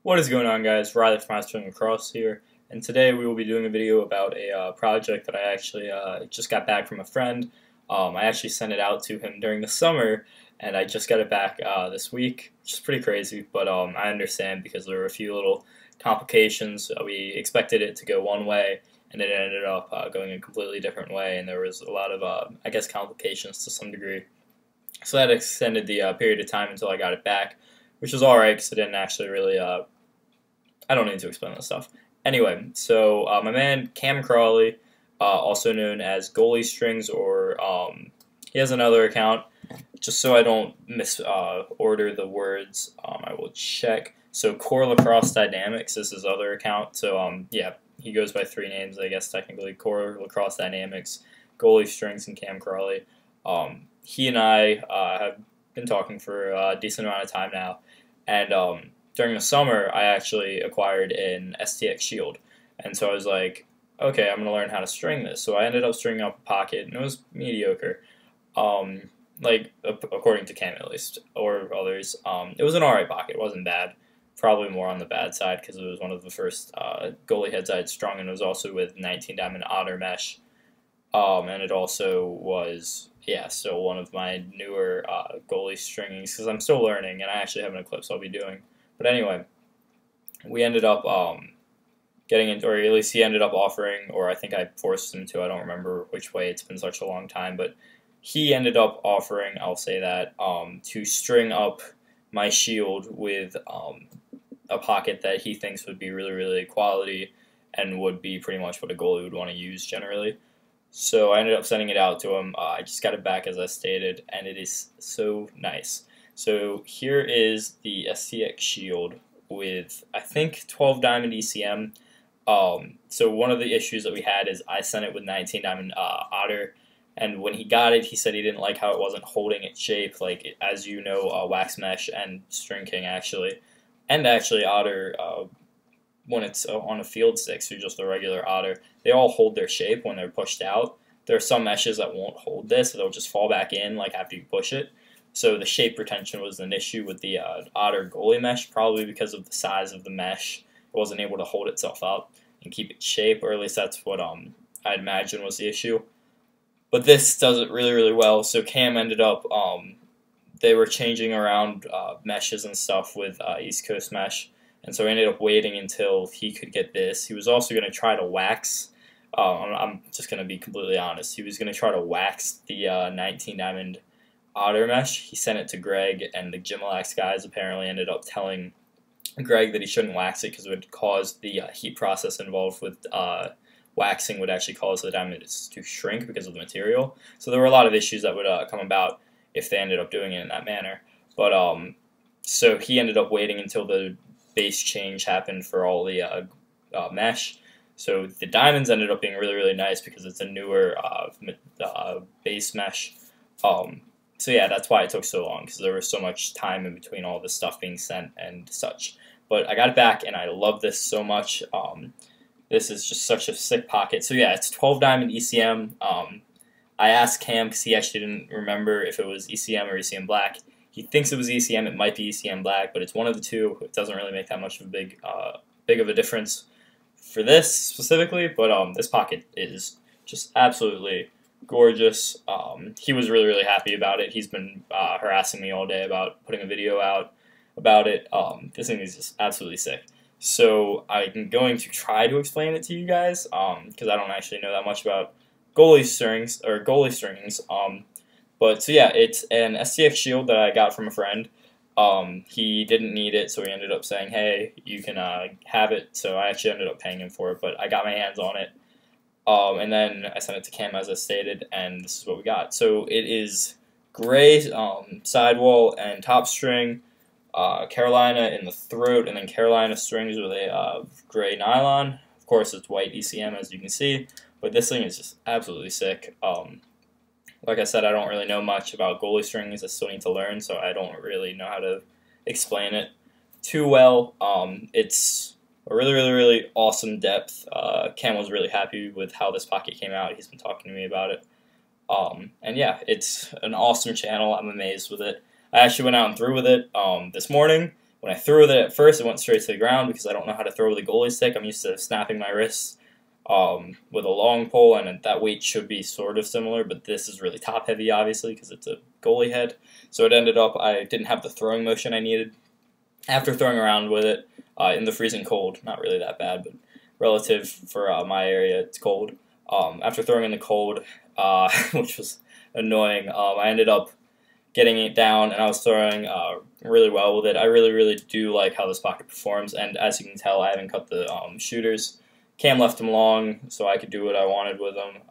What is going on, guys? Riley from Mastering Lacrosse here, and today we will be doing a video about a project that I actually just got back from a friend. I actually sent it out to him during the summer, and I just got it back this week, which is pretty crazy, but I understand because there were a few little complications. We expected it to go one way, and it ended up going a completely different way, and there was a lot of, I guess, complications to some degree. So that extended the period of time until I got it back, which was alright because it didn't actually really I don't need to explain this stuff. Anyway, so my man Cam Crowley, also known as Goalie Strings, or he has another account. Just so I don't order the words, I will check. So Core Lacrosse Dynamics is his other account. So yeah, he goes by three names, I guess technically: Core Lacrosse Dynamics, Goalie Strings, and Cam Crowley. He and I have been talking for a decent amount of time now, and during the summer, I actually acquired an STX shield, and so I was like, okay, I'm going to learn how to string this. So I ended up stringing up a pocket, and it was mediocre, like, according to Cam at least, or others. It was an alright pocket, it wasn't bad, probably more on the bad side, because it was one of the first goalie heads I had strung, and it was also with 19 diamond otter mesh, and it also was, yeah, so one of my newer goalie stringings, because I'm still learning, and I actually have an eclipse I'll be doing. But anyway, we ended up getting into, or at least he ended up offering, or I think I forced him to, I don't remember which way, it's been such a long time, but he ended up offering, I'll say that, to string up my shield with a pocket that he thinks would be really, really quality and would be pretty much what a goalie would want to use generally. So I ended up sending it out to him. I just got it back as I stated, and it is so nice. So here is the STX shield with, I think, 12 diamond ECM. So one of the issues that we had is I sent it with 19 diamond otter, and when he got it, he said he didn't like how it wasn't holding its shape, like, as you know, wax mesh and string king actually, and actually otter, when it's on a field stick, so just a regular otter, they all hold their shape when they're pushed out. There are some meshes that won't hold this, so they'll just fall back in like after you push it. So the shape retention was an issue with the otter goalie mesh, probably because of the size of the mesh. It wasn't able to hold itself up and keep its shape, or at least that's what I'd imagine was the issue. But this does it really, really well. So Cam ended up, they were changing around meshes and stuff with East Coast mesh, and so he ended up waiting until he could get this. He was also going to try to wax. I'm just going to be completely honest. He was going to try to wax the 19 diamond otter mesh. He sent it to Greg, and the Gimalax guys apparently ended up telling Greg that he shouldn't wax it because it would cause the heat process involved with waxing would actually cause the diamonds to shrink because of the material. So there were a lot of issues that would come about if they ended up doing it in that manner. But so he ended up waiting until the base change happened for all the mesh. So the diamonds ended up being really, really nice because it's a newer base mesh. So yeah, that's why it took so long, because there was so much time in between all this stuff being sent and such. But I got it back, and I love this so much. This is just such a sick pocket. So yeah, it's 12 diamond ECM. I asked Cam because he actually didn't remember if it was ECM or ECM black. He thinks it was ECM. It might be ECM black, but it's one of the two. It doesn't really make that much of a big of a difference for this specifically. But this pocket is just absolutely gorgeous. He was really, really happy about it. He's been harassing me all day about putting a video out about it. This thing is just absolutely sick. So I'm going to try to explain it to you guys, because I don't actually know that much about goalie strings. But so yeah, it's an STX shield that I got from a friend. He didn't need it, so he ended up saying, hey, you can have it. So I actually ended up paying him for it, but I got my hands on it. And then I sent it to Cam as I stated, and this is what we got. So it is gray sidewall and top string, Carolina in the throat, and then Carolina strings with a gray nylon. Of course, it's white ECM, as you can see, but this thing is just absolutely sick. Like I said, I don't really know much about goalie strings. I still need to learn, so I don't really know how to explain it too well. It's a really, really, really awesome depth. Cam was really happy with how this pocket came out. He's been talking to me about it. And yeah, it's an awesome channel. I'm amazed with it. I actually went out and threw with it this morning When I threw it at first, it went straight to the ground because I don't know how to throw with a goalie stick. I'm used to snapping my wrists with a long pole, and that weight should be sort of similar, but this is really top heavy, obviously, because it's a goalie head. So it ended up I didn't have the throwing motion I needed. After throwing around with it in the freezing cold, not really that bad, but relative for my area, it's cold. After throwing in the cold, which was annoying, I ended up getting it down, and I was throwing really well with it. I really do like how this pocket performs, and as you can tell, I haven't cut the shooters. Cam left them long, so I could do what I wanted with them,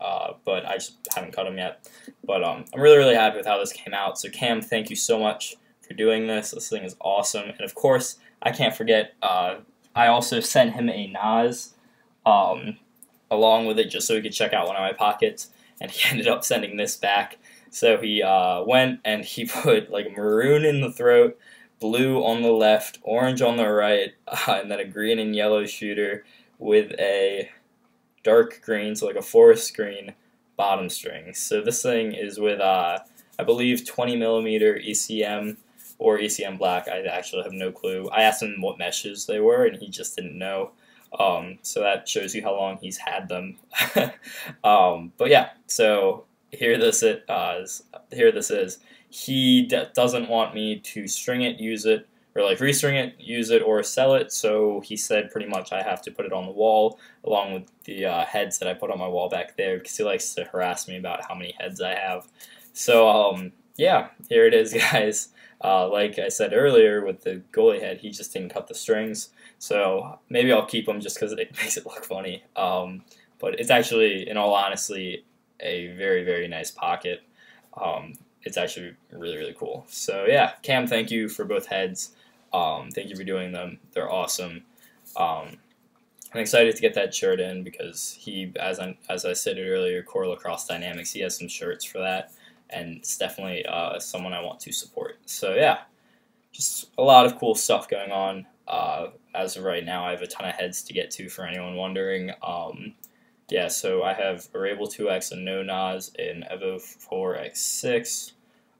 but I just haven't cut them yet. But I'm really happy with how this came out. So Cam, thank you so much for doing this. This thing is awesome, and of course, I can't forget, I also sent him a NAS along with it just so he could check out one of my pockets, and he ended up sending this back. So he went and he put like maroon in the throat, blue on the left, orange on the right, and then a green and yellow shooter with a dark green, so like a forest green bottom string. So this thing is with, I believe, 20mm ECM or ECM black. I actually have no clue. I asked him what meshes they were, and he just didn't know. So that shows you how long he's had them. But yeah, so here this is. He doesn't want me to string it, use it, or like restring it, use it, or sell it. So he said pretty much I have to put it on the wall along with the heads that I put on my wall back there, because he likes to harass me about how many heads I have. So yeah, here it is, guys. Like I said earlier with the goalie head, he just didn't cut the strings. So maybe I'll keep them just because it makes it look funny. But it's actually, in all honesty, a very nice pocket. It's actually really cool. So yeah, Cam, thank you for both heads. Thank you for doing them. They're awesome. I'm excited to get that shirt in because he, as I stated earlier, Core Lacrosse Dynamics, he has some shirts for that, and it's definitely someone I want to support. So yeah, just a lot of cool stuff going on. As of right now, I have a ton of heads to get to for anyone wondering. Yeah, so I have a Rabel 2X and No Nas, an Evo 4X6,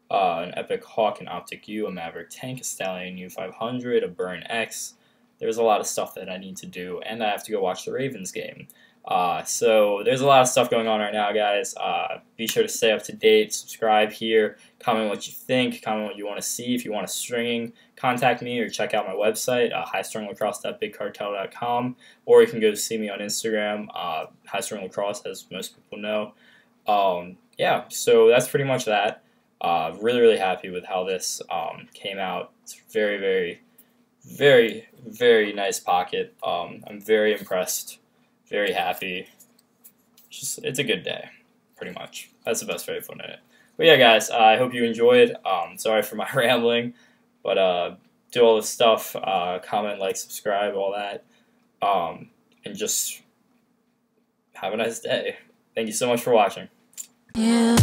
an Epic Hawk and Optic U, a Maverick Tank, a Stallion U500, a Burn X. There's a lot of stuff that I need to do, and I have to go watch the Ravens game. So there's a lot of stuff going on right now, guys. Be sure to stay up to date, subscribe here, comment what you think, comment what you want to see. If you want a stringing, contact me or check out my website, highstringlacrosse.bigcartel.com, or you can go see me on Instagram, highstringlacrosse, as most people know. Yeah, so that's pretty much that. Really happy with how this came out. It's very nice pocket. I'm very impressed. Very happy. It's a good day, pretty much. That's the best way of putting it. But yeah, guys, I hope you enjoyed. Sorry for my rambling, but do all this stuff. Comment, like, subscribe, all that. And just have a nice day. Thank you so much for watching. Yeah.